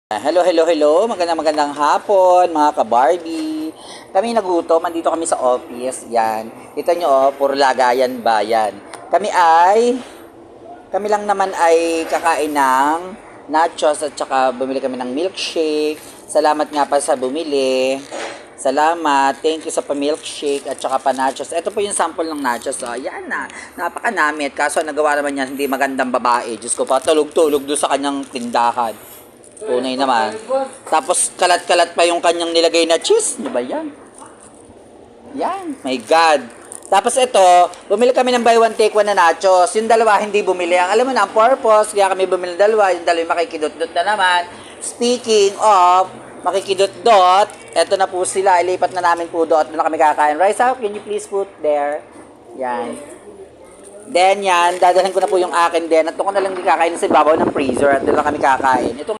Hello, hello, hello. Magandang hapon, mga ka-Barbie. Kami nagutom, andito kami sa office. Yan. Kita nyo, puro lagayan bayan. Kami lang naman ay kakain ng nachos at saka bumili kami ng milkshake. Salamat nga pa sa bumili. Salamat. Thank you sa pa-milkshake at saka pa-nachos. Ito po yung sample ng nachos. Oh. Yan na. Napakanamit. Kaso nagawa naman yan, hindi magandang babae. Diyos ko pa, tulog-tulog doon sa kanyang tindahan. Tunay naman. Tapos kalat-kalat pa yung kanyang nilagay na cheese. Di ba yan? Yan. My God. Tapos ito, bumili kami ng buy one take one na nachos. Yung dalawa hindi bumili. Ang alam mo na, ang purpose, kaya kami bumili ng dalawa. Yung dalawa makikidot-dot na naman. Speaking of makikidot-dot, eto na po sila. Ilipat na namin po doon. Doon na kami kakain. Rise up, can you please put there? Yan. Then yan, dadalhin ko na po yung akin din. At doon ko na lang kakain sa ibabaw ng freezer. At doon lang kami kakain. Ito